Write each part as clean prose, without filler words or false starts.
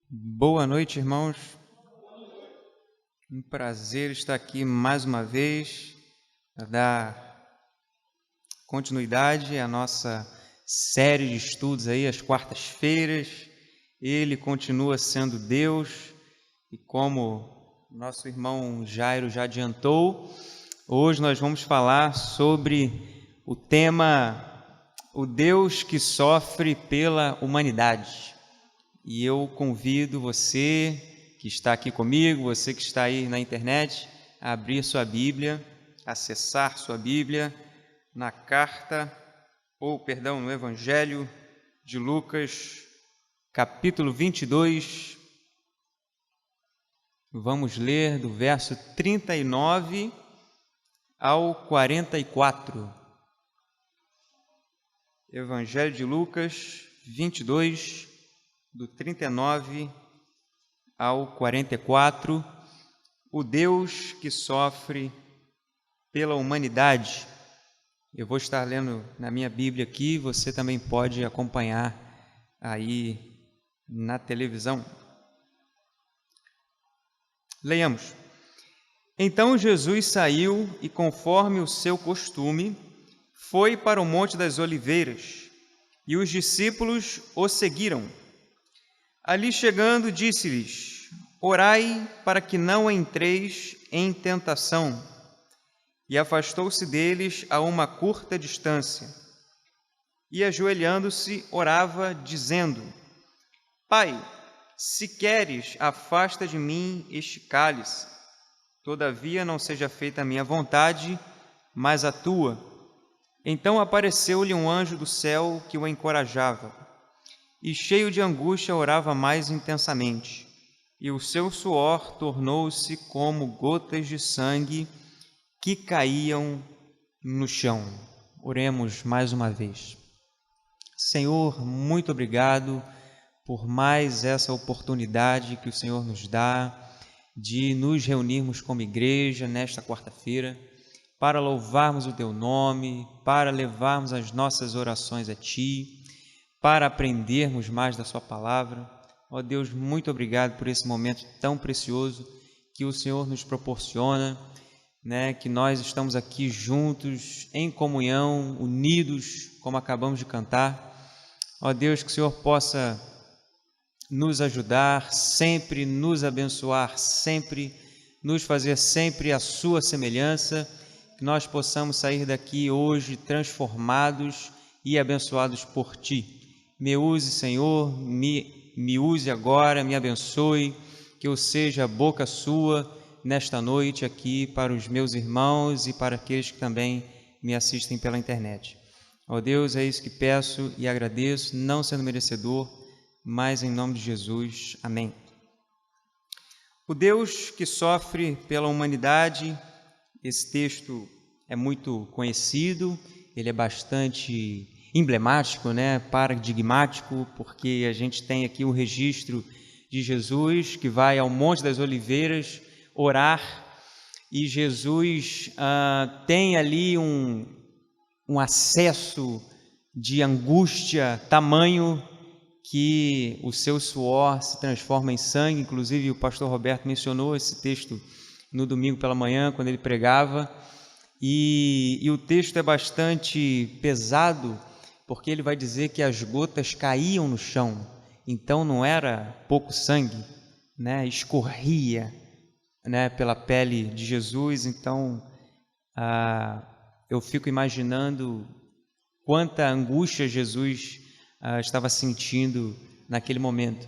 Boa noite, irmãos. Um prazer estar aqui mais uma vez para dar continuidade à nossa série de estudos aí, às quartas-feiras. Ele continua sendo Deus e, como nosso irmão Jairo já adiantou, hoje nós vamos falar sobre o tema O Deus que sofre pela humanidade. E eu convido você que está aqui comigo, você que está aí na internet, a abrir sua Bíblia, acessar sua Bíblia no Evangelho de Lucas, capítulo 22. Vamos ler do verso 39 ao 44. Evangelho de Lucas 22, do 39 ao 44, o Deus que sofre pela humanidade. Eu vou estar lendo na minha Bíblia aqui, você também pode acompanhar aí na televisão. Leiamos. Então Jesus saiu e, conforme o seu costume, foi para o Monte das Oliveiras, e os discípulos o seguiram. Ali chegando, disse-lhes: Orai para que não entreis em tentação. E afastou-se deles a uma curta distância. E ajoelhando-se, orava, dizendo: Pai, se queres, afasta de mim este cálice. Todavia não seja feita a minha vontade, mas a tua. Então apareceu-lhe um anjo do céu que o encorajava. E cheio de angústia orava mais intensamente, e o seu suor tornou-se como gotas de sangue que caíam no chão. Oremos mais uma vez. Senhor, muito obrigado por mais essa oportunidade que o Senhor nos dá de nos reunirmos como igreja nesta quarta-feira, para louvarmos o Teu nome, para levarmos as nossas orações a Ti, para aprendermos mais da Sua palavra. Ó Deus, muito obrigado por esse momento tão precioso que o Senhor nos proporciona, que nós estamos aqui juntos, em comunhão, unidos, como acabamos de cantar. Ó Deus, que o Senhor possa nos ajudar sempre, nos abençoar sempre, nos fazer sempre a Sua semelhança, que nós possamos sair daqui hoje transformados e abençoados por Ti. Me use, Senhor, me use agora, me abençoe, que eu seja a boca Sua nesta noite aqui para os meus irmãos e para aqueles que também me assistem pela internet. Ó Deus, é isso que peço e agradeço, não sendo merecedor, mas em nome de Jesus. Amém. O Deus que sofre pela humanidade, esse texto é muito conhecido, ele é bastante emblemático, paradigmático, porque a gente tem aqui o registro de Jesus que vai ao Monte das Oliveiras orar, e Jesus tem ali um acesso de angústia tamanho que o seu suor se transforma em sangue. Inclusive o pastor Roberto mencionou esse texto no domingo pela manhã, quando ele pregava, e o texto é bastante pesado, porque ele vai dizer que as gotas caíam no chão, então não era pouco sangue, escorria, pela pele de Jesus. Então eu fico imaginando quanta angústia Jesus estava sentindo naquele momento.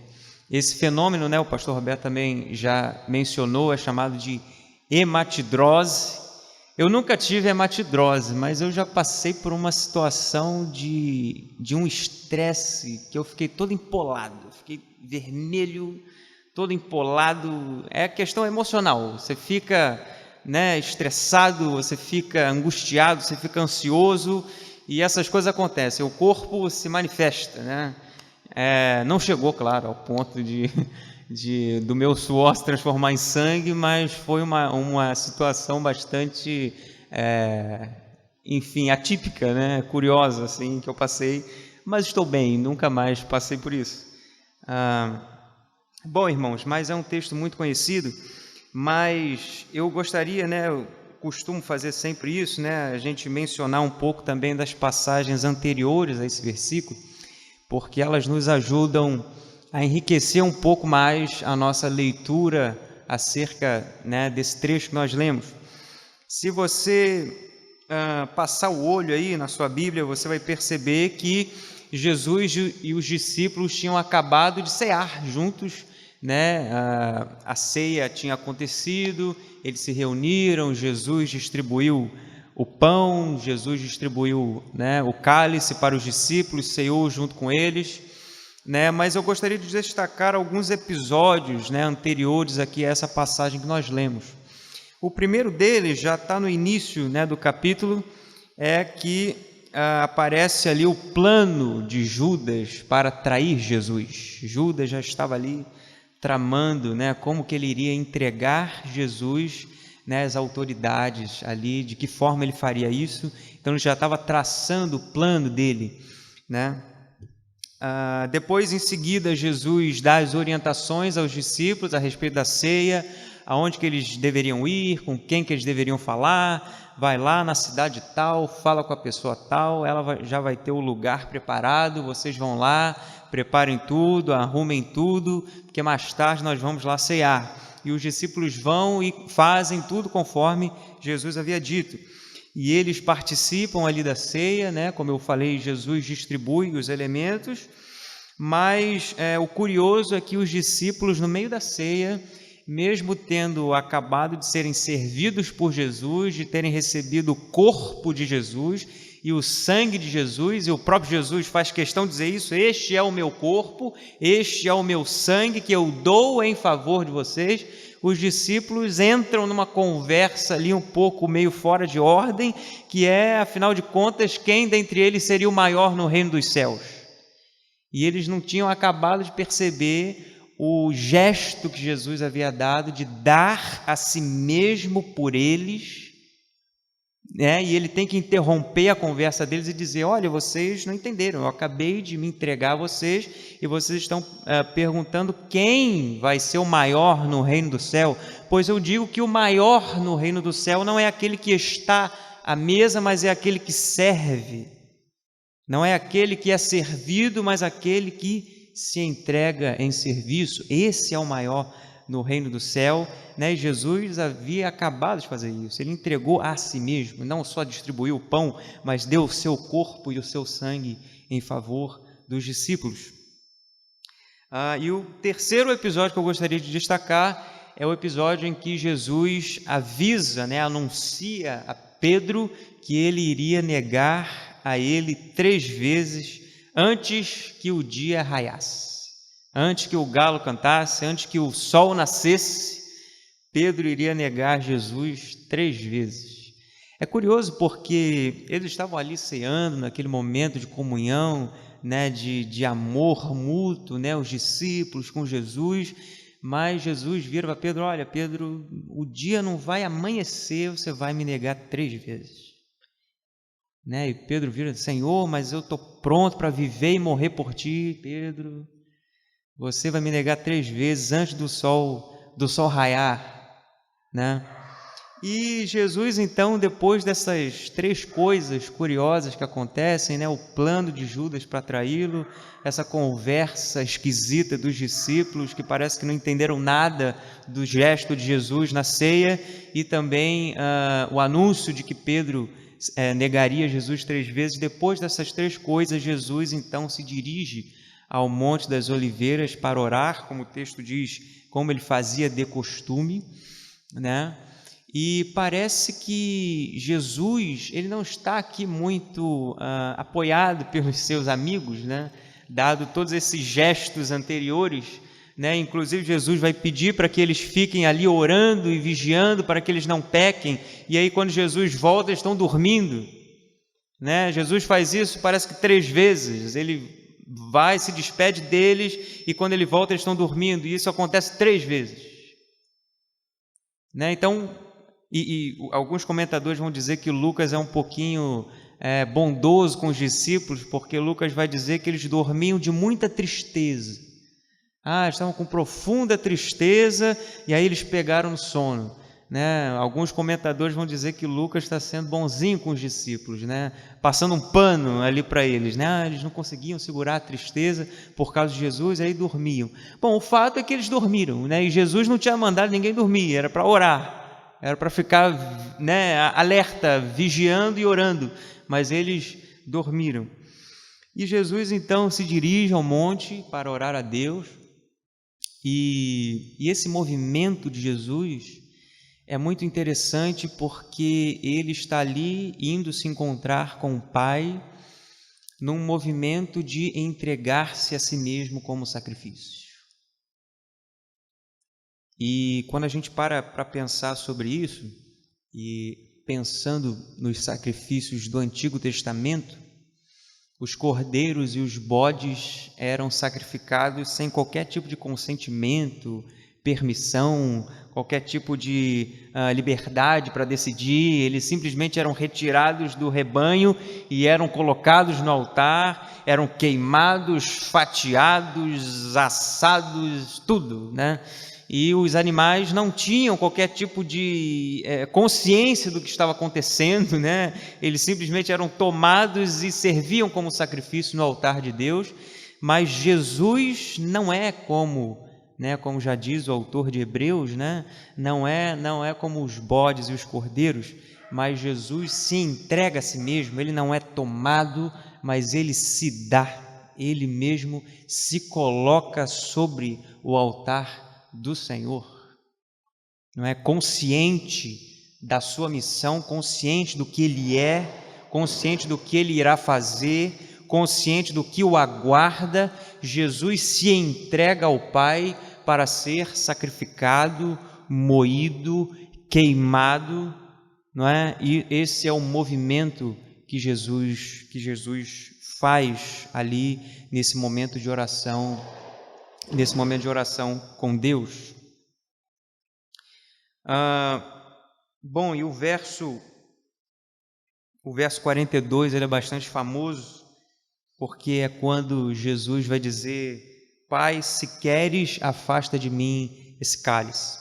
Esse fenômeno, o pastor Roberto também já mencionou, é chamado de hematidrose. Eu nunca tive hematidrose, mas eu já passei por uma situação de um estresse que eu fiquei todo empolado, fiquei vermelho, todo empolado. É questão emocional, você fica estressado, você fica angustiado, você fica ansioso, e essas coisas acontecem, o corpo se manifesta, não chegou, claro, ao ponto do meu suor se transformar em sangue, mas foi uma situação bastante, atípica, curiosa, assim, que eu passei, mas estou bem, nunca mais passei por isso. Bom, irmãos, mas é um texto muito conhecido, mas eu gostaria, eu costumo fazer sempre isso, a gente mencionar um pouco também das passagens anteriores a esse versículo, porque elas nos ajudam a enriquecer um pouco mais a nossa leitura acerca, desse trecho que nós lemos. Se você passar o olho aí na sua Bíblia, você vai perceber que Jesus e os discípulos tinham acabado de cear juntos, a ceia tinha acontecido, eles se reuniram, Jesus distribuiu o pão, Jesus distribuiu, o cálice para os discípulos, ceou junto com eles, mas eu gostaria de destacar alguns episódios, anteriores aqui a essa passagem que nós lemos. O primeiro deles já está no início, do capítulo, é que aparece ali o plano de Judas para trair Jesus. Judas já estava ali tramando, como que ele iria entregar Jesus, às autoridades ali, de que forma ele faria isso. Então ele já estava traçando o plano dele, depois, em seguida, Jesus dá as orientações aos discípulos a respeito da ceia, aonde que eles deveriam ir, com quem que eles deveriam falar. Vai lá na cidade tal, fala com a pessoa tal, ela já vai ter o lugar preparado, vocês vão lá, preparem tudo, arrumem tudo, porque mais tarde nós vamos lá cear. E os discípulos vão e fazem tudo conforme Jesus havia dito. E eles participam ali da ceia, como eu falei, Jesus distribui os elementos, mas o curioso é que os discípulos, no meio da ceia, mesmo tendo acabado de serem servidos por Jesus, de terem recebido o corpo de Jesus e o sangue de Jesus, e o próprio Jesus faz questão de dizer isso: este é o meu corpo, este é o meu sangue que eu dou em favor de vocês. Os discípulos entram numa conversa ali um pouco meio fora de ordem, que é, afinal de contas, quem dentre eles seria o maior no reino dos céus? E eles não tinham acabado de perceber o gesto que Jesus havia dado de dar a si mesmo por eles, e ele tem que interromper a conversa deles e dizer: olha, vocês não entenderam, eu acabei de me entregar a vocês e vocês estão perguntando quem vai ser o maior no reino do céu. Pois eu digo que o maior no reino do céu não é aquele que está à mesa, mas é aquele que serve. Não é aquele que é servido, mas aquele que se entrega em serviço. Esse é o maior no reino do céu, Jesus havia acabado de fazer isso. Ele entregou a si mesmo, não só distribuiu o pão, mas deu o seu corpo e o seu sangue em favor dos discípulos. E o terceiro episódio que eu gostaria de destacar é o episódio em que Jesus avisa, anuncia a Pedro que ele iria negar a ele 3 vezes antes que o dia raiasse, antes que o galo cantasse, antes que o sol nascesse. Pedro iria negar Jesus 3 vezes. É curioso porque eles estavam ali ceando naquele momento de comunhão, de amor mútuo, os discípulos com Jesus, mas Jesus vira para Pedro: olha, Pedro, o dia não vai amanhecer, você vai me negar 3 vezes. E Pedro vira: Senhor, mas eu estou pronto para viver e morrer por ti. Pedro, você vai me negar 3 vezes antes do sol raiar, E Jesus, então, depois dessas 3 coisas curiosas que acontecem, o plano de Judas para traí-lo, essa conversa esquisita dos discípulos que parece que não entenderam nada do gesto de Jesus na ceia, e também o anúncio de que Pedro negaria Jesus 3 vezes. Depois dessas 3 coisas, Jesus então se dirige ao Monte das Oliveiras para orar, como o texto diz, como ele fazia de costume, E parece que Jesus, ele não está aqui muito apoiado pelos seus amigos, dado todos esses gestos anteriores, Inclusive Jesus vai pedir para que eles fiquem ali orando e vigiando para que eles não pequem, e aí quando Jesus volta eles estão dormindo, Jesus faz isso parece que 3 vezes, ele vai, se despede deles, e quando ele volta eles estão dormindo, e isso acontece 3 vezes, Então, alguns comentadores vão dizer que Lucas é um pouquinho bondoso com os discípulos, porque Lucas vai dizer que eles dormiam de muita tristeza, Estavam com profunda tristeza e aí eles pegaram no sono, né? Alguns comentadores vão dizer que Lucas está sendo bonzinho com os discípulos, né? Passando um pano ali para eles, né? Eles não conseguiam segurar a tristeza por causa de Jesus, aí dormiam. Bom, o fato é que eles dormiram, né? E Jesus não tinha mandado ninguém dormir, era para orar, era para ficar, né, alerta, vigiando e orando, mas eles dormiram. E Jesus então se dirige ao monte para orar a Deus. E esse movimento de Jesus é muito interessante porque ele está ali indo se encontrar com o Pai num movimento de entregar-se a si mesmo como sacrifício. E quando a gente para pensar sobre isso, e pensando nos sacrifícios do Antigo Testamento, os cordeiros e os bodes eram sacrificados sem qualquer tipo de consentimento, permissão, qualquer tipo de liberdade para decidir. Eles simplesmente eram retirados do rebanho e eram colocados no altar, eram queimados, fatiados, assados, tudo, né? E os animais não tinham qualquer tipo de consciência do que estava acontecendo, né? Eles simplesmente eram tomados e serviam como sacrifício no altar de Deus. Mas Jesus não é como, né, como já diz o autor de Hebreus, né? Não é como os bodes e os cordeiros, mas Jesus se entrega a si mesmo. Ele não é tomado, mas ele se dá. Ele mesmo se coloca sobre o altar do Senhor, não é? Consciente da sua missão, consciente do que ele é, consciente do que ele irá fazer, consciente do que o aguarda. Jesus se entrega ao Pai para ser sacrificado, moído, queimado, não é? E esse é o movimento que Jesus faz ali nesse momento de oração com Deus. Bom, e o verso 42, ele é bastante famoso, porque é quando Jesus vai dizer: Pai, se queres, afasta de mim esse cálice.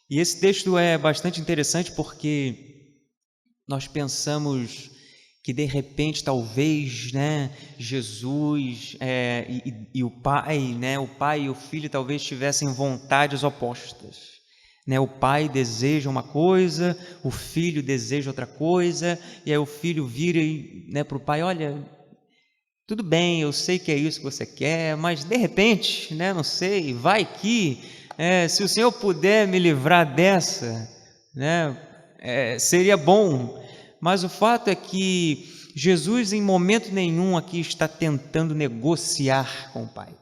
E esse texto é bastante interessante porque nós pensamos que de repente talvez, né, Jesus e o Pai, né, o Pai e o Filho talvez tivessem vontades opostas, né? O Pai deseja uma coisa, o Filho deseja outra coisa, e aí o Filho vira, né, para o Pai: olha, tudo bem, eu sei que é isso que você quer, mas de repente, né, não sei, vai que se o Senhor puder me livrar dessa, né, seria bom. Mas o fato é que Jesus em momento nenhum aqui está tentando negociar com o Pai.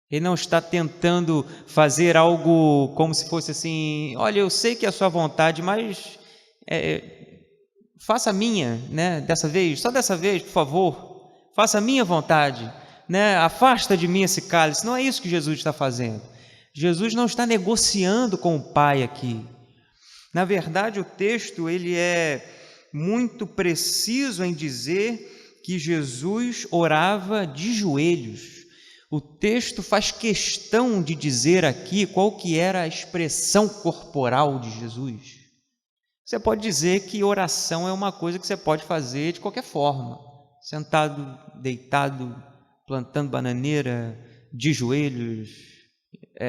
Ele não está tentando fazer algo como se fosse assim: olha, eu sei que é a sua vontade, mas faça a minha, né? Dessa vez, só dessa vez, por favor, faça a minha vontade, né? Afasta de mim esse cálice. Não é isso que Jesus está fazendo. Jesus não está negociando com o Pai aqui. Na verdade, o texto ele é muito preciso em dizer que Jesus orava de joelhos. O texto faz questão de dizer aqui qual que era a expressão corporal de Jesus. Você pode dizer que oração é uma coisa que você pode fazer de qualquer forma, sentado, deitado, plantando bananeira, de joelhos,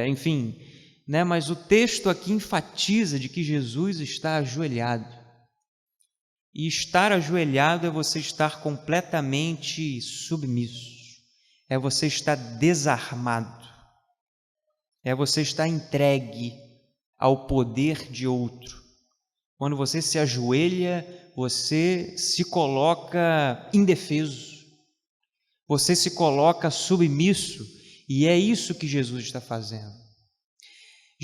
enfim, né? Mas o texto aqui enfatiza de que Jesus está ajoelhado. E estar ajoelhado é você estar completamente submisso, é você estar desarmado, é você estar entregue ao poder de outro. Quando você se ajoelha, você se coloca indefeso, você se coloca submisso, e é isso que Jesus está fazendo.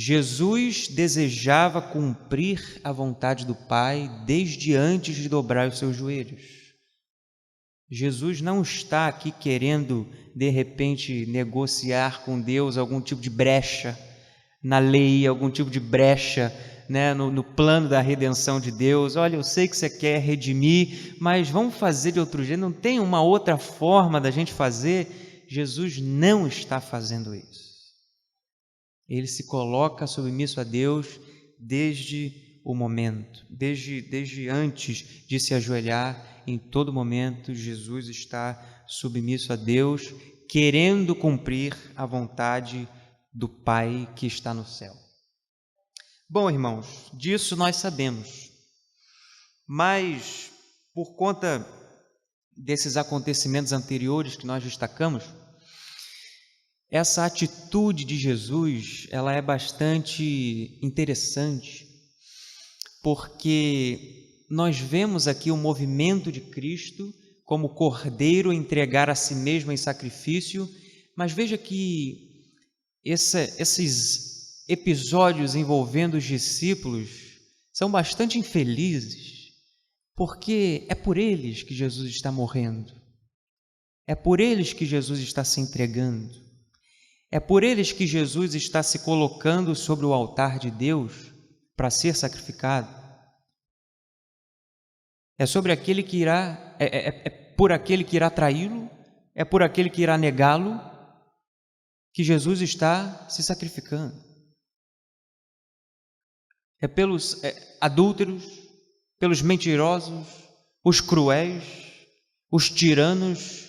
Jesus desejava cumprir a vontade do Pai desde antes de dobrar os seus joelhos. Jesus não está aqui querendo, de repente, negociar com Deus algum tipo de brecha na lei, algum tipo de brecha, né, no plano da redenção de Deus. Olha, eu sei que você quer redimir, mas vamos fazer de outro jeito, não tem uma outra forma da gente fazer? Jesus não está fazendo isso. Ele se coloca submisso a Deus desde o momento, desde antes de se ajoelhar. Em todo momento, Jesus está submisso a Deus, querendo cumprir a vontade do Pai que está no céu. Bom, irmãos, disso nós sabemos, mas por conta desses acontecimentos anteriores que nós destacamos, essa atitude de Jesus, ela é bastante interessante, porque nós vemos aqui o movimento de Cristo como cordeiro entregar a si mesmo em sacrifício, mas veja que esses episódios envolvendo os discípulos são bastante infelizes, porque é por eles que Jesus está morrendo, é por eles que Jesus está se entregando, é por eles que Jesus está se colocando sobre o altar de Deus para ser sacrificado. É sobre aquele que irá, é por aquele que irá traí-lo, é por aquele que irá negá-lo, que Jesus está se sacrificando. É pelos adúlteros, pelos mentirosos, os cruéis, os tiranos,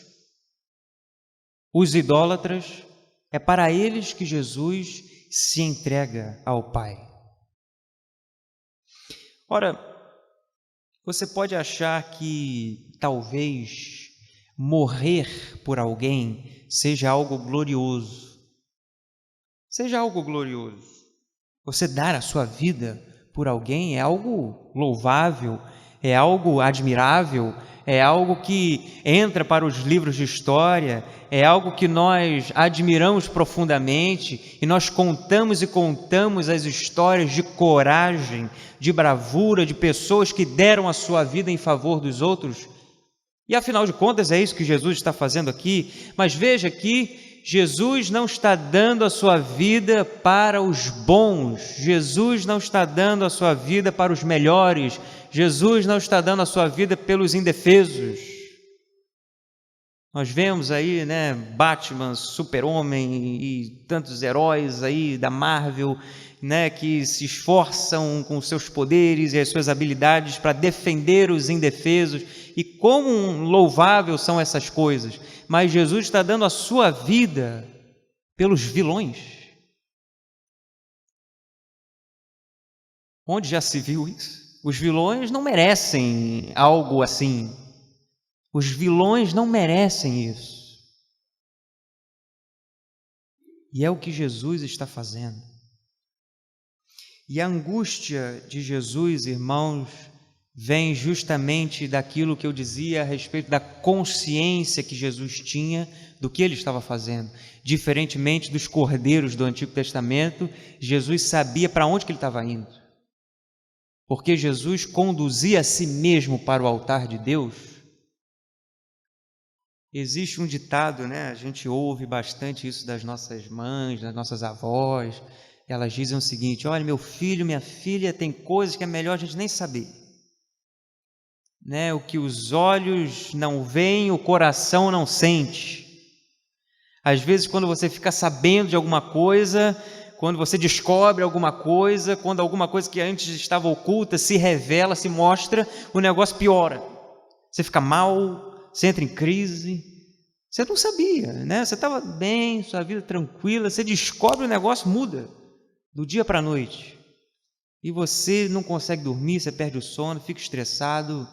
os idólatras. É para eles que Jesus se entrega ao Pai. Ora, você pode achar que talvez morrer por alguém seja algo glorioso. Seja algo glorioso. Você dar a sua vida por alguém é algo louvável, é algo admirável, é algo que entra para os livros de história, é algo que nós admiramos profundamente e nós contamos e contamos as histórias de coragem, de bravura, de pessoas que deram a sua vida em favor dos outros. E afinal de contas é isso que Jesus está fazendo aqui. Mas veja que Jesus não está dando a sua vida para os bons, Jesus não está dando a sua vida para os melhores, Jesus não está dando a sua vida pelos indefesos. Nós vemos aí, né, Batman, Super-Homem e tantos heróis aí da Marvel, né, que se esforçam com seus poderes e as suas habilidades para defender os indefesos, e como louvável são essas coisas, mas Jesus está dando a sua vida pelos vilões. Onde já se viu isso? Os vilões não merecem algo assim. Os vilões não merecem isso. E é o que Jesus está fazendo. E a angústia de Jesus, irmãos, vem justamente daquilo que eu dizia a respeito da consciência que Jesus tinha do que ele estava fazendo. Diferentemente dos cordeiros do Antigo Testamento, Jesus sabia para onde que ele estava indo. Porque Jesus conduzia a si mesmo para o altar de Deus. Existe um ditado, né? A gente ouve bastante isso das nossas mães, das nossas avós. Elas dizem o seguinte: olha, meu filho, minha filha, tem coisas que é melhor a gente nem saber. Né? O que os olhos não veem, o coração não sente. Às vezes, quando você fica sabendo de alguma coisa, quando você descobre alguma coisa, quando alguma coisa que antes estava oculta se revela, se mostra, o negócio piora. Você fica mal, você entra em crise. Você não sabia, né? Você estava bem, sua vida tranquila, você descobre, o negócio muda do dia para a noite. E você não consegue dormir, você perde o sono, fica estressado.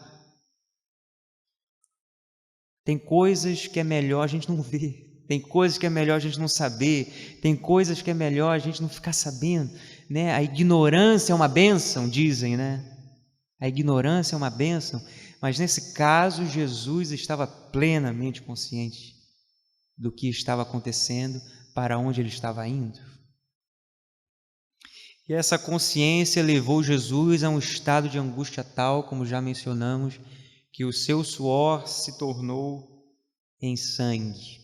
Tem coisas que é melhor a gente não ver, tem coisas que é melhor a gente não saber, tem coisas que é melhor a gente não ficar sabendo, né? A ignorância é uma bênção, dizem, né? A ignorância é uma bênção, mas nesse caso Jesus estava plenamente consciente do que estava acontecendo, para onde ele estava indo. E essa consciência levou Jesus a um estado de angústia tal, como já mencionamos, que o seu suor se tornou em sangue.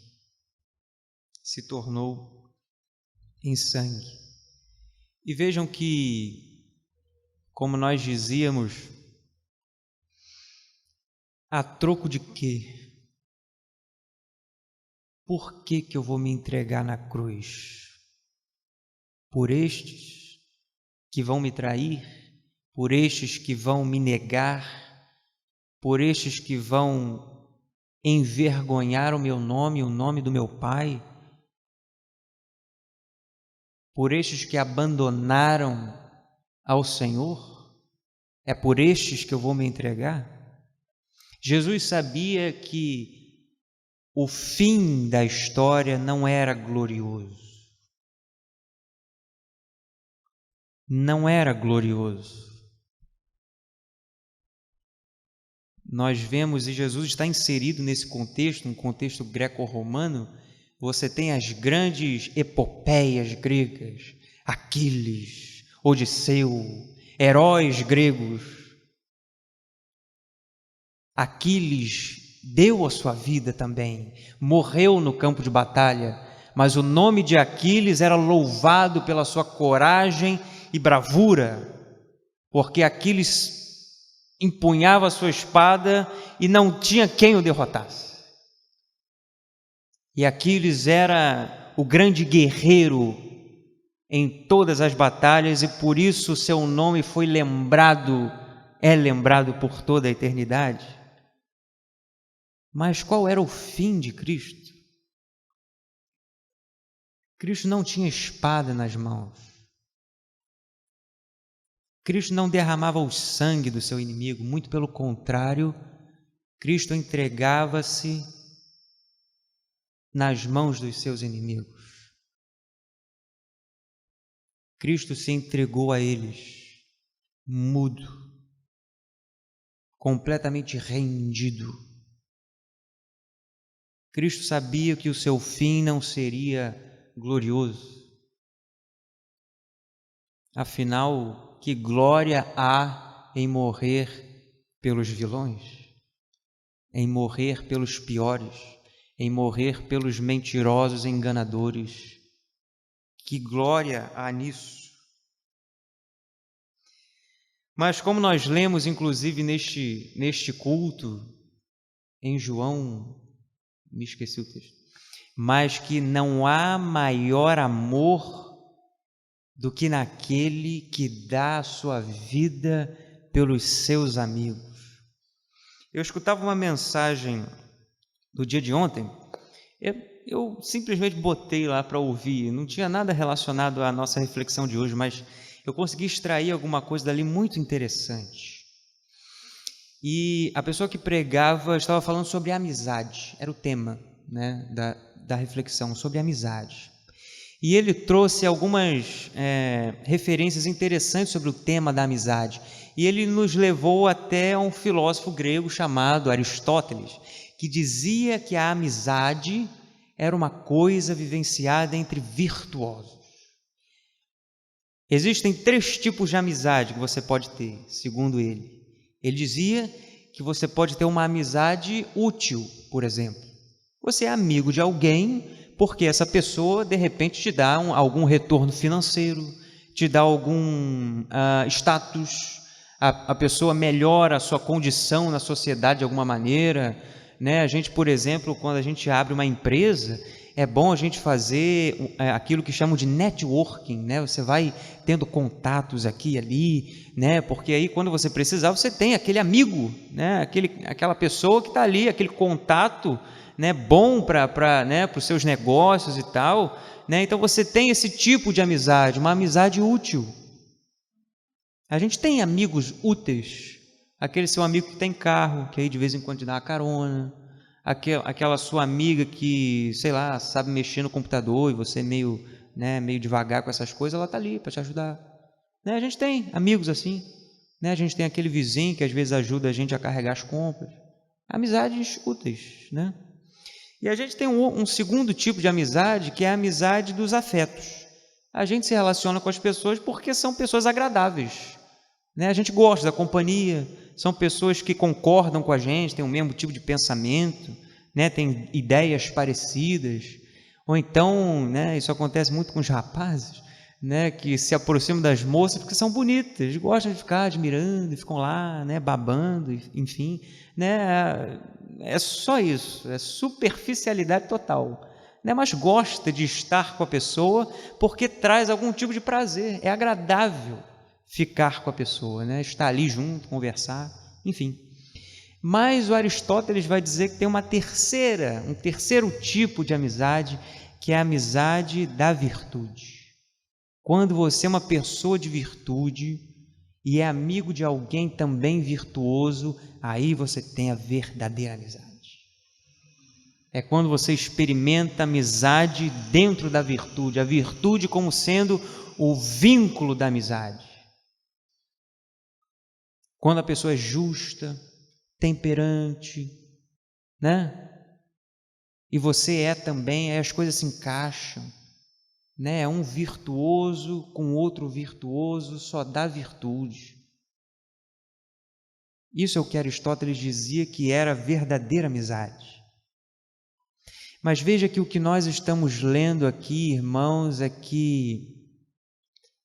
Se tornou em sangue. E vejam que, como nós dizíamos, a troco de quê? por que eu vou me entregar na cruz? Por estes que vão me trair? Por estes que vão me negar? Por estes que vão envergonhar o meu nome, o nome do meu Pai? Por estes que abandonaram ao Senhor? É por estes que eu vou me entregar? Jesus sabia que o fim da história não era glorioso. Não era glorioso. Nós vemos, e Jesus está inserido nesse contexto, um contexto greco-romano. Você tem as grandes epopeias gregas, Aquiles, Odisseu, heróis gregos. Aquiles deu a sua vida também, morreu no campo de batalha, mas o nome de Aquiles era louvado pela sua coragem e bravura, porque Aquiles empunhava a sua espada e não tinha quem o derrotasse. E Aquiles era o grande guerreiro em todas as batalhas, e por isso seu nome foi lembrado, é lembrado por toda a eternidade. Mas qual era o fim de Cristo? Cristo não tinha espada nas mãos. Cristo não derramava o sangue do seu inimigo, muito pelo contrário, Cristo entregava-se nas mãos dos seus inimigos. Cristo se entregou a eles, mudo, completamente rendido. Cristo sabia que o seu fim não seria glorioso. Afinal, que glória há em morrer pelos vilões, em morrer pelos piores, em morrer pelos mentirosos e enganadores? Que glória há nisso! Mas como nós lemos, inclusive, neste culto, em João, me esqueci o texto, mas que não há maior amor do que naquele que dá a sua vida pelos seus amigos. Eu escutava uma mensagem do dia de ontem, eu simplesmente botei lá para ouvir, não tinha nada relacionado à nossa reflexão de hoje, mas eu consegui extrair alguma coisa dali muito interessante. E a pessoa que pregava estava falando sobre amizade, era o tema, né, da reflexão, sobre amizade. E ele trouxe algumas referências interessantes sobre o tema da amizade. E ele nos levou até um filósofo grego chamado Aristóteles, que dizia que a amizade era uma coisa vivenciada entre virtuosos. Existem 3 tipos de amizade que você pode ter, segundo ele. Ele dizia que você pode ter uma amizade útil, por exemplo. Você é amigo de alguém porque essa pessoa, de repente, te dá algum retorno financeiro, te dá algum status, a pessoa melhora a sua condição na sociedade de alguma maneira, né? A gente, por exemplo, quando a gente abre uma empresa, é bom a gente fazer aquilo que chamam de networking, né? Você vai tendo contatos aqui e ali, né? Porque aí quando você precisar, você tem aquele amigo, né? Aquela pessoa que está ali, aquele contato, né? Bom para né? Os seus negócios e tal, né? Então você tem esse tipo de amizade, uma amizade útil. A gente tem amigos úteis, aquele seu amigo que tem carro, que aí de vez em quando te dá uma carona, aquela sua amiga que, sei lá, sabe mexer no computador e você meio devagar com essas coisas, ela está ali para te ajudar. Né? A gente tem amigos assim, né? A gente tem aquele vizinho que às vezes ajuda a gente a carregar as compras. Amizades úteis, né? E a gente tem um segundo tipo de amizade, que é a amizade dos afetos. A gente se relaciona com as pessoas porque são pessoas agradáveis, né? A gente gosta da companhia, são pessoas que concordam com a gente, têm o mesmo tipo de pensamento, né? Têm ideias parecidas. Ou então, né, isso acontece muito com os rapazes, né, que se aproximam das moças porque são bonitas, eles gostam de ficar admirando, ficam lá, né, babando, enfim, né? É só isso, é superficialidade total. né? Mas gosta de estar com a pessoa porque traz algum tipo de prazer. É agradável ficar com a pessoa, né? Estar ali junto, conversar, enfim. Mas o Aristóteles vai dizer que tem um terceiro tipo de amizade, que é a amizade da virtude. Quando você é uma pessoa de virtude e é amigo de alguém também virtuoso, aí você tem a verdadeira amizade. É quando você experimenta a amizade dentro da virtude, a virtude como sendo o vínculo da amizade. Quando a pessoa é justa, temperante, né? E você é também, aí as coisas se encaixam, né? Um virtuoso com outro virtuoso só dá virtude. Isso é o que Aristóteles dizia que era a verdadeira amizade. Mas veja que o que nós estamos lendo aqui, irmãos, é que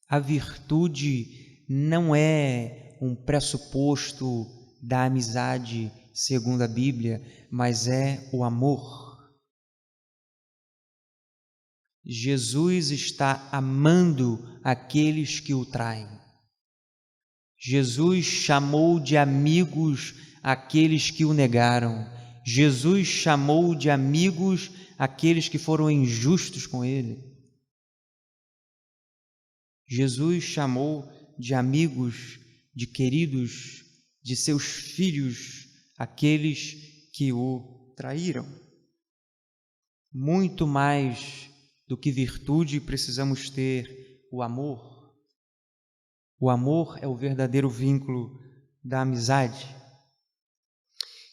a virtude não é um pressuposto da amizade segundo a Bíblia, mas é o amor. Jesus está amando aqueles que o traem. Jesus chamou de amigos aqueles que o negaram. Jesus chamou de amigos aqueles que foram injustos com ele. Jesus chamou de amigos, de queridos, de seus filhos, aqueles que o traíram. Muito mais do que virtude precisamos ter o amor. O amor é o verdadeiro vínculo da amizade.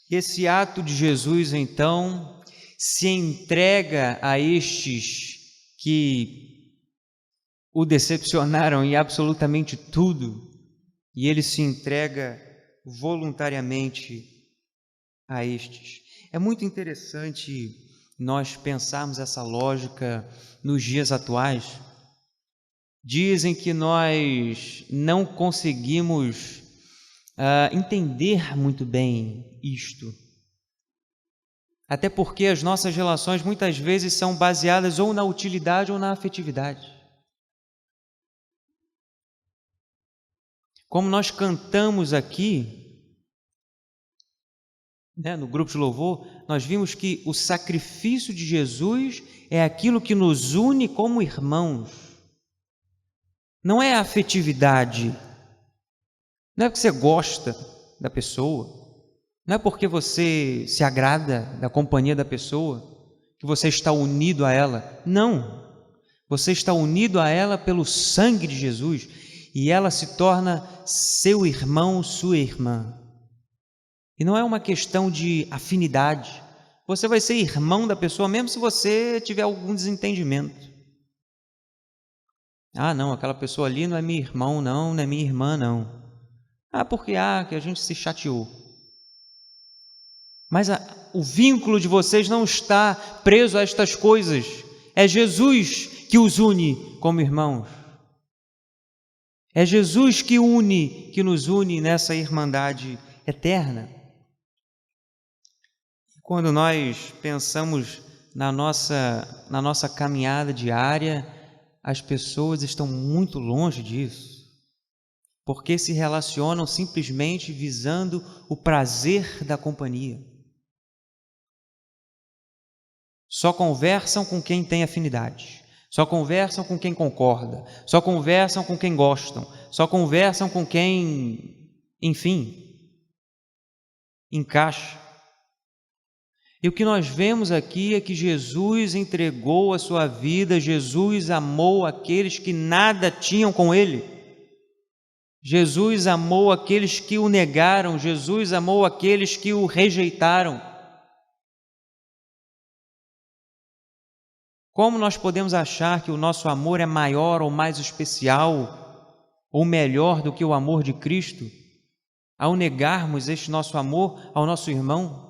E esse ato de Jesus, então, se entrega a estes que o decepcionaram em absolutamente tudo, e ele se entrega voluntariamente a estes. É muito interessante nós pensarmos essa lógica nos dias atuais. Dizem que nós não conseguimos entender muito bem isto. Até porque as nossas relações muitas vezes são baseadas ou na utilidade ou na afetividade. Como nós cantamos aqui, né, no grupo de louvor, nós vimos que o sacrifício de Jesus é aquilo que nos une como irmãos. Não é a afetividade, não é porque você gosta da pessoa, não é porque você se agrada da companhia da pessoa, que você está unido a ela. Não, você está unido a ela pelo sangue de Jesus e ela se torna seu irmão, sua irmã. E não é uma questão de afinidade. Você vai ser irmão da pessoa mesmo se você tiver algum desentendimento. Ah, não, aquela pessoa ali não é meu irmão, não é minha irmã, não. Ah, porque que a gente se chateou. Mas o vínculo de vocês não está preso a estas coisas. É Jesus que os une como irmãos. É Jesus que nos une nessa irmandade eterna. Quando nós pensamos na nossa caminhada diária, as pessoas estão muito longe disso, porque se relacionam simplesmente visando o prazer da companhia. Só conversam com quem tem afinidade, só conversam com quem concorda, só conversam com quem gostam, só conversam com quem, enfim, encaixa. E o que nós vemos aqui é que Jesus entregou a sua vida, Jesus amou aqueles que nada tinham com ele. Jesus amou aqueles que o negaram, Jesus amou aqueles que o rejeitaram. Como nós podemos achar que o nosso amor é maior ou mais especial ou melhor do que o amor de Cristo, ao negarmos este nosso amor ao nosso irmão?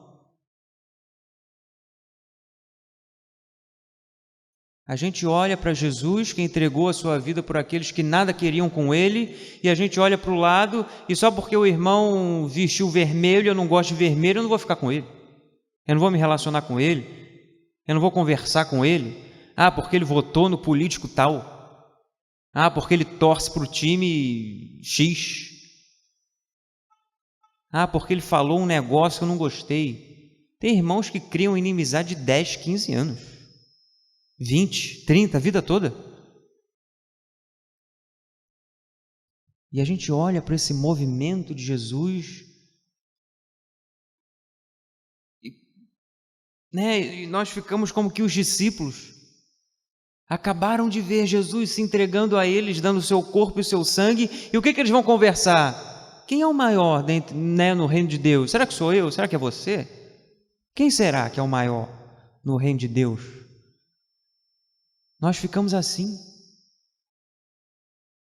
A gente olha para Jesus, que entregou a sua vida por aqueles que nada queriam com ele, e a gente olha para o lado, e só porque o irmão vestiu vermelho, eu não gosto de vermelho, eu não vou ficar com ele. Eu não vou me relacionar com ele. Eu não vou conversar com ele, porque ele votou no político tal, porque ele torce para o time X, porque ele falou um negócio que eu não gostei. Tem irmãos que criam inimizade de 10, 15 anos, 20, 30, a vida toda. E a gente olha para esse movimento de Jesus, e nós ficamos como que os discípulos acabaram de ver Jesus se entregando a eles, dando o seu corpo e o seu sangue, e o que eles vão conversar? Quem é o maior dentro, no reino de Deus? Será que sou eu? Será que é você? Quem será que é o maior no reino de Deus? Nós ficamos assim,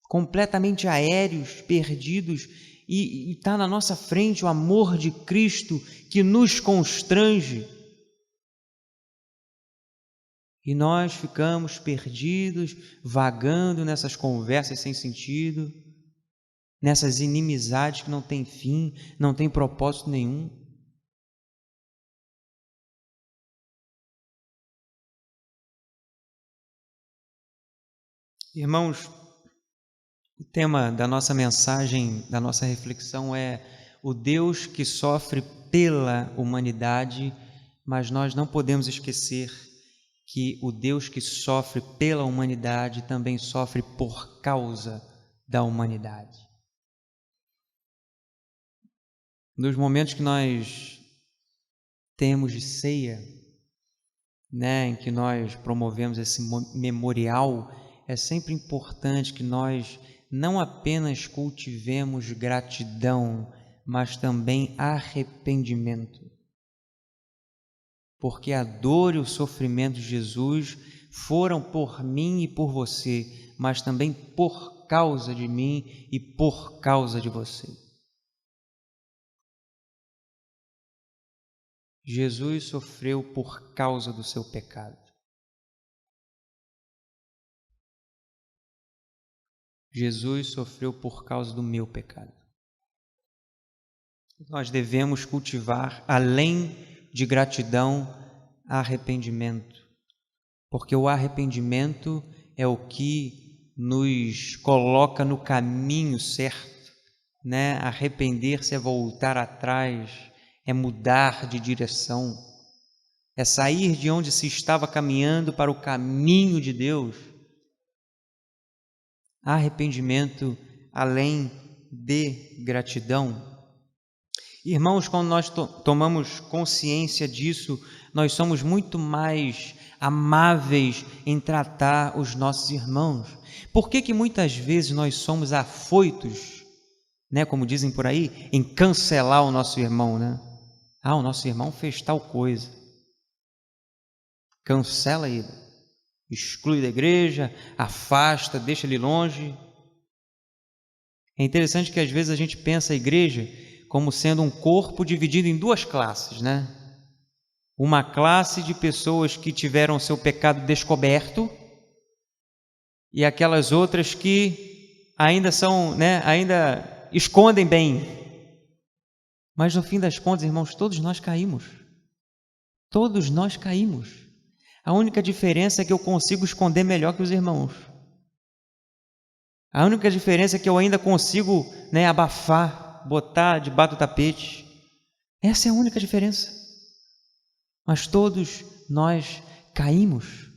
completamente aéreos, perdidos, e está na nossa frente o amor de Cristo que nos constrange. E nós ficamos perdidos, vagando nessas conversas sem sentido, nessas inimizades que não têm fim, não têm propósito nenhum. Irmãos, o tema da nossa mensagem, da nossa reflexão é o Deus que sofre pela humanidade, mas nós não podemos esquecer que o Deus que sofre pela humanidade também sofre por causa da humanidade. Nos momentos que nós temos de ceia, em que nós promovemos esse memorial, é sempre importante que nós não apenas cultivemos gratidão, mas também arrependimento. Porque a dor e o sofrimento de Jesus foram por mim e por você, mas também por causa de mim e por causa de você. Jesus sofreu por causa do seu pecado. Jesus sofreu por causa do meu pecado. Nós devemos cultivar, além de gratidão, arrependimento, porque o arrependimento é o que nos coloca no caminho certo, Arrepender-se é voltar atrás, é mudar de direção, é sair de onde se estava caminhando para o caminho de Deus. Arrependimento além de gratidão. Irmãos, quando nós tomamos consciência disso, nós somos muito mais amáveis em tratar os nossos irmãos. Por que muitas vezes nós somos afoitos, como dizem por aí, em cancelar o nosso irmão, o nosso irmão fez tal coisa. Cancela ele, exclui da igreja, afasta, deixa ele longe. É interessante que às vezes a gente pensa a igreja como sendo um corpo dividido em duas classes, Uma classe de pessoas que tiveram seu pecado descoberto e aquelas outras que ainda são, ainda escondem bem. Mas no fim das contas, irmãos, todos nós caímos. Todos nós caímos. A única diferença é que eu consigo esconder melhor que os irmãos. A única diferença é que eu ainda consigo, abafar, botar debaixo do tapete. Essa é a única diferença. Mas todos nós caímos.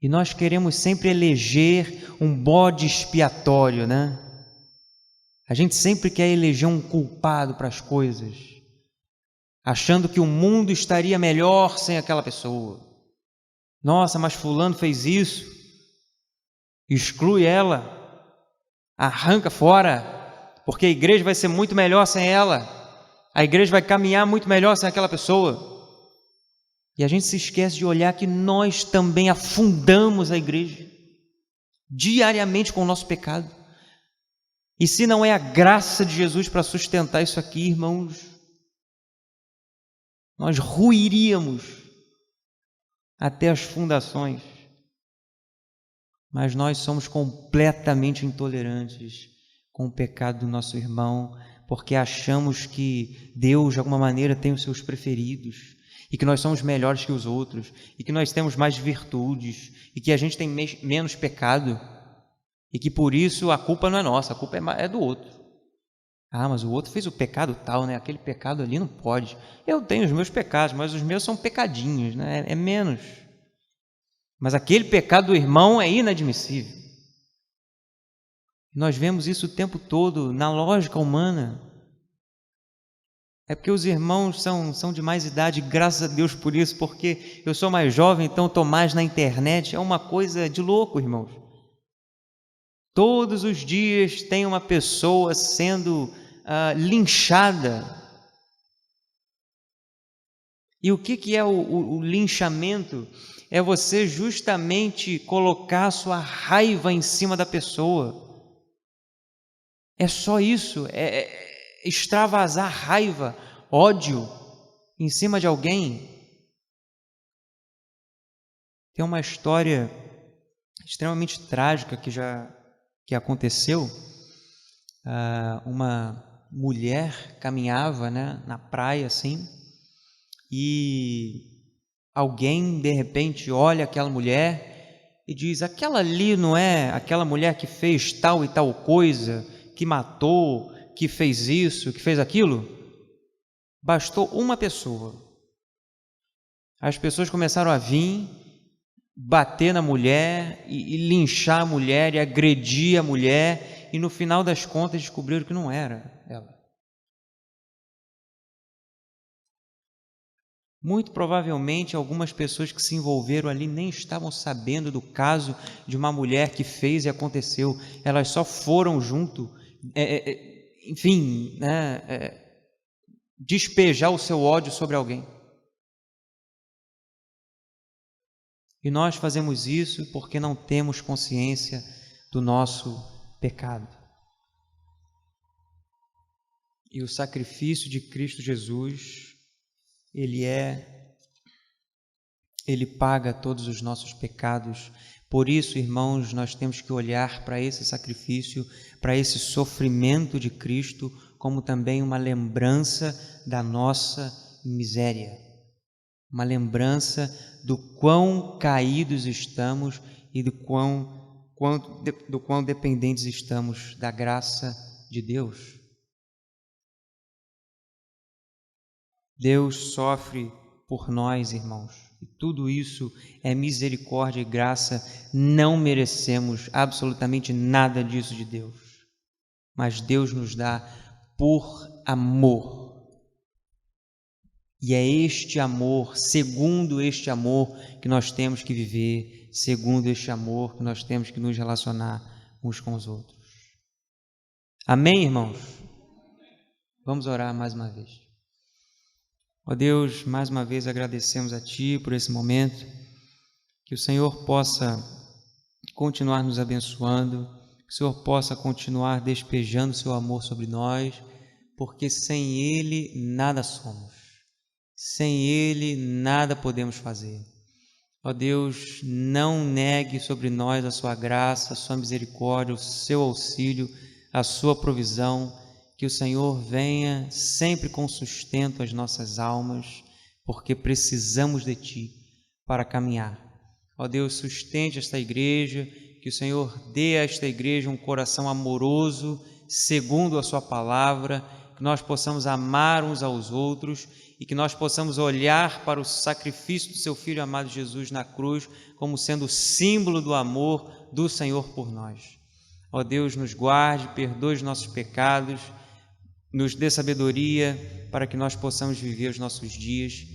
E nós queremos sempre eleger um bode expiatório, A gente sempre quer eleger um culpado para as coisas, achando que o mundo estaria melhor sem aquela pessoa. Nossa, mas fulano fez isso. Exclui ela. Arranca fora, porque a igreja vai ser muito melhor sem ela. A igreja vai caminhar muito melhor sem aquela pessoa. E a gente se esquece de olhar que nós também afundamos a igreja diariamente com o nosso pecado. E se não é a graça de Jesus para sustentar isso aqui, irmãos, nós ruiríamos até as fundações. Mas nós somos completamente intolerantes com o pecado do nosso irmão, porque achamos que Deus, de alguma maneira, tem os seus preferidos, e que nós somos melhores que os outros, e que nós temos mais virtudes, e que a gente tem menos pecado, e que por isso a culpa não é nossa, a culpa é do outro. Ah, mas o outro fez o pecado tal, né? Aquele pecado ali não pode. Eu tenho os meus pecados, mas os meus são pecadinhos, né? É menos. Mas aquele pecado do irmão é inadmissível. Nós vemos isso o tempo todo na lógica humana. É porque os irmãos são de mais idade, graças a Deus por isso, porque eu sou mais jovem, então estou mais na internet. É uma coisa de louco, irmãos. Todos os dias tem uma pessoa sendo linchada. E o que é o linchamento? É você justamente colocar sua raiva em cima da pessoa. É só isso, é extravasar raiva, ódio em cima de alguém. Tem uma história extremamente trágica que aconteceu. Uma mulher caminhava, né, na praia assim, e alguém de repente olha aquela mulher e diz: aquela ali não é aquela mulher que fez tal e tal coisa, que matou, que fez isso, que fez aquilo? Bastou uma pessoa. As pessoas começaram a vir, bater na mulher e linchar a mulher e agredir a mulher, e no final das contas descobriram que não era ela. Muito provavelmente algumas pessoas que se envolveram ali nem estavam sabendo do caso de uma mulher que fez e aconteceu. Elas só foram junto, enfim, né, despejar o seu ódio sobre alguém. E nós fazemos isso porque não temos consciência do nosso pecado. E o sacrifício de Cristo Jesus, Ele paga todos os nossos pecados. Por isso, irmãos, nós temos que olhar para esse sacrifício, para esse sofrimento de Cristo, como também uma lembrança da nossa miséria. Uma lembrança do quão caídos estamos e do quão dependentes estamos da graça de Deus. Deus sofre por nós, irmãos, e tudo isso é misericórdia e graça. Não merecemos absolutamente nada disso de Deus, mas Deus nos dá por amor. E é este amor, segundo este amor, que nós temos que viver, segundo este amor que nós temos que nos relacionar uns com os outros. Amém, irmãos? Vamos orar mais uma vez. Ó Deus, mais uma vez agradecemos a Ti por esse momento, que o Senhor possa continuar nos abençoando, que o Senhor possa continuar despejando o Seu amor sobre nós, porque sem Ele nada somos, sem Ele nada podemos fazer. Ó Deus, não negue sobre nós a Sua graça, a Sua misericórdia, o Seu auxílio, a Sua provisão. Que o Senhor venha sempre com sustento às nossas almas, porque precisamos de Ti para caminhar. Ó Deus, sustente esta igreja, que o Senhor dê a esta igreja um coração amoroso, segundo a Sua palavra, que nós possamos amar uns aos outros e que nós possamos olhar para o sacrifício do Seu Filho amado Jesus na cruz como sendo o símbolo do amor do Senhor por nós. Ó Deus, nos guarde, perdoe os nossos pecados, nos dê sabedoria para que nós possamos viver os nossos dias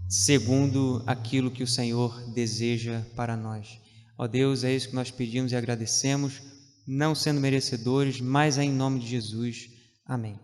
segundo aquilo que o Senhor deseja para nós. Ó Deus, é isso que nós pedimos e agradecemos, não sendo merecedores, mas é em nome de Jesus. Amém.